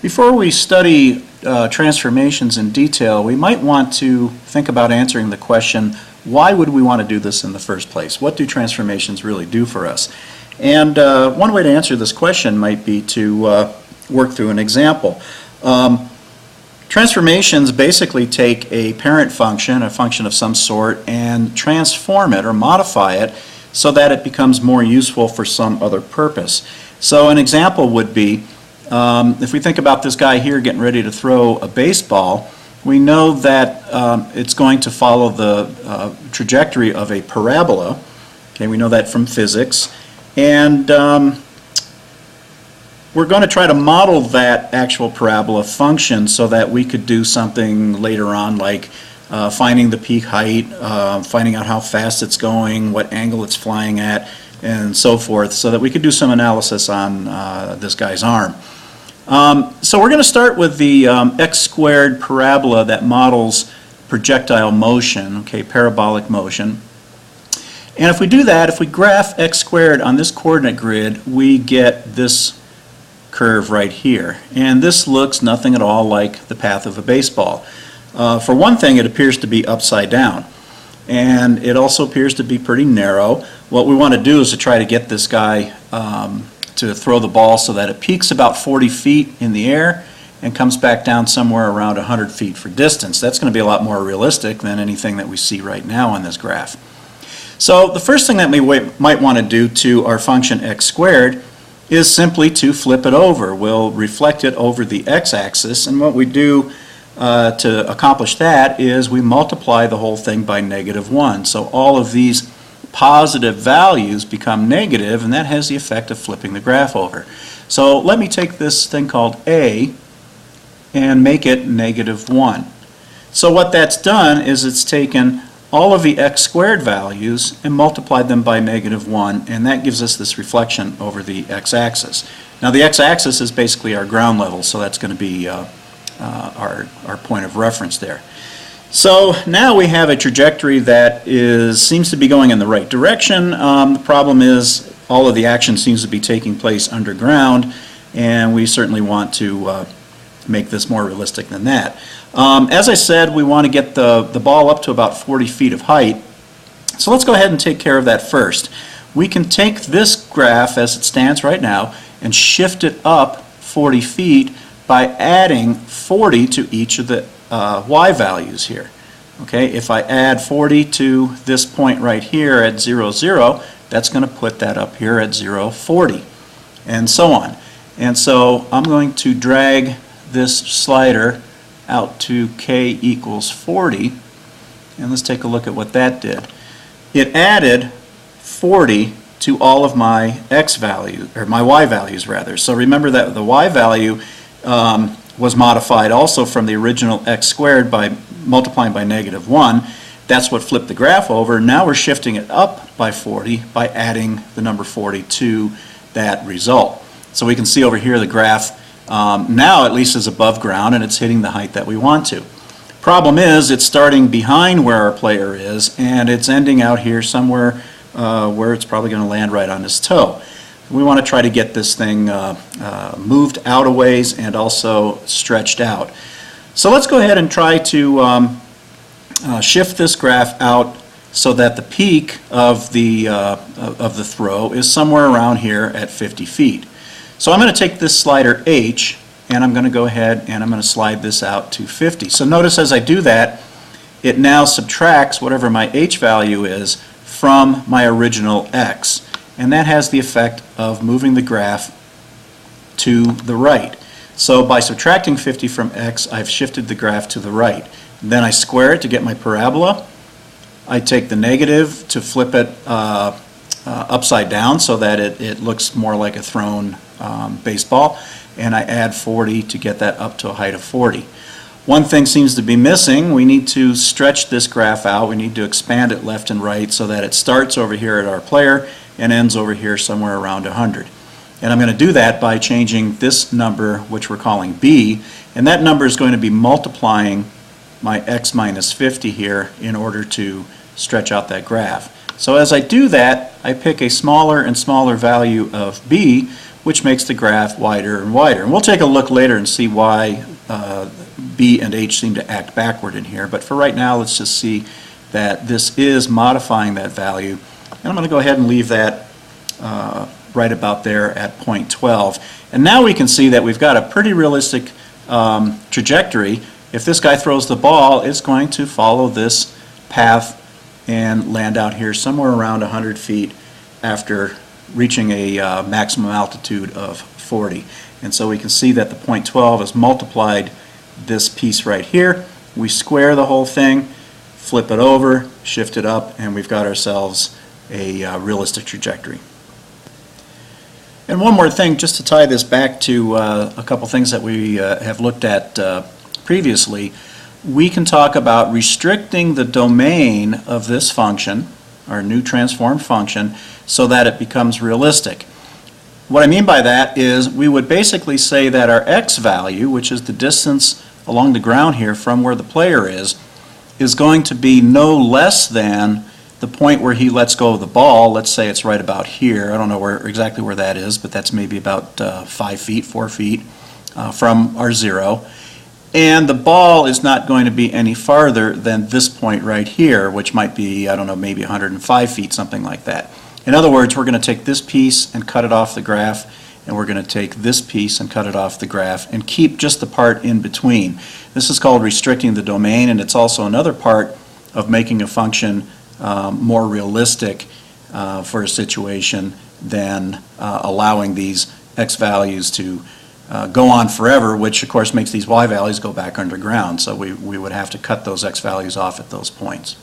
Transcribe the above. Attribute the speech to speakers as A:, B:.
A: Before we study transformations in detail, we might want to think about answering the question, why would we want to do this in the first place? What do transformations really do for us? And one way to answer this question might be to work through an example. Transformations basically take a parent function, a function of some sort, and transform it or modify it so that it becomes more useful for some other purpose. So an example would be, if we think about this guy here getting ready to throw a baseball, we know that it's going to follow the trajectory of a parabola. Okay, we know that from physics. And we're going to try to model that actual parabola function so that we could do something later on like finding the peak height, finding out how fast it's going, what angle it's flying at, and so forth, so that we could do some analysis on this guy's arm. So we're going to start with the x squared parabola that models projectile motion, okay, parabolic motion. And if we do that, if we graph x squared on this coordinate grid, we get this curve right here. And this looks nothing at all like the path of a baseball. For one thing, it appears to be upside down. And it also appears to be pretty narrow. What we want to do is to try to get this guy to throw the ball so that it peaks about 40 feet in the air and comes back down somewhere around 100 feet for distance. That's going to be a lot more realistic than anything that we see right now on this graph. So the first thing that we might want to do to our function x squared is simply to flip it over. We'll reflect it over the x-axis, and what we do to accomplish that is we multiply the whole thing by -1. So all of these positive values become negative, and that has the effect of flipping the graph over. So let me take this thing called a and make it -1. So what that's done is it's taken all of the x squared values and multiplied them by -1, and that gives us this reflection over the x-axis. Now the x-axis is basically our ground level, so that's going to be our point of reference there. So now we have a trajectory that seems to be going in the right direction. The problem is all of the action seems to be taking place underground, and we certainly want to make this more realistic than that. As I said, we want to get the ball up to about 40 feet of height. So let's go ahead and take care of that first. We can take this graph as it stands right now and shift it up 40 feet by adding 40 to each of the y values here. Okay, if I add 40 to this point right here at 0, 0, that's going to put that up here at 0, 40, and so on. And so I'm going to drag this slider out to k equals 40, and let's take a look at what that did. It added 40 to all of my x values, or my y values rather. So remember that the y value was modified also from the original x squared by multiplying by -1. That's what flipped the graph over. Now we're shifting it up by 40 by adding the number 40 to that result. So we can see over here the graph now at least is above ground, and it's hitting the height that we want to. Problem is, it's starting behind where our player is, and it's ending out here somewhere where it's probably going to land right on his toe. We want to try to get this thing moved out a ways and also stretched out. So let's go ahead and try to shift this graph out so that the peak of the throw is somewhere around here at 50 feet. So I'm going to take this slider H, and I'm going to go ahead and I'm going to slide this out to 50. So notice as I do that, it now subtracts whatever my H value is from my original X. And that has the effect of moving the graph to the right. So by subtracting 50 from X, I've shifted the graph to the right. Then I square it to get my parabola. I take the negative to flip it upside down so that it looks more like a thrown baseball, and I add 40 to get that up to a height of 40. One thing seems to be missing. We need to stretch this graph out. We need to expand it left and right so that it starts over here at our player and ends over here somewhere around 100. And I'm going to do that by changing this number, which we're calling B, and that number is going to be multiplying my x minus 50 here in order to stretch out that graph. So as I do that, I pick a smaller and smaller value of B, which makes the graph wider and wider. And we'll take a look later and see why B and H seem to act backward in here. But for right now, let's just see that this is modifying that value. And I'm going to go ahead and leave that right about there at 0.12. And now we can see that we've got a pretty realistic trajectory. If this guy throws the ball, it's going to follow this path and land out here somewhere around 100 feet after reaching a maximum altitude of 40. And so we can see that the 0.12 has multiplied this piece right here. We square the whole thing, flip it over, shift it up, and we've got ourselves a realistic trajectory. And one more thing, just to tie this back to a couple things that we have looked at previously, we can talk about restricting the domain of this function, our new transformed function, so that it becomes realistic. What I mean by that is we would basically say that our x value, which is the distance along the ground here from where the player is going to be no less than the point where he lets go of the ball. Let's say it's right about here. I don't know exactly where that is, but that's maybe about 5 feet, 4 feet from our 0. And the ball is not going to be any farther than this point right here, which might be, I don't know, maybe 105 feet, something like that. In other words, we're going to take this piece and cut it off the graph, and we're going to take this piece and cut it off the graph and keep just the part in between. This is called restricting the domain, and it's also another part of making a function more realistic for a situation than allowing these x values to go on forever, which of course makes these y values go back underground. So we would have to cut those x values off at those points.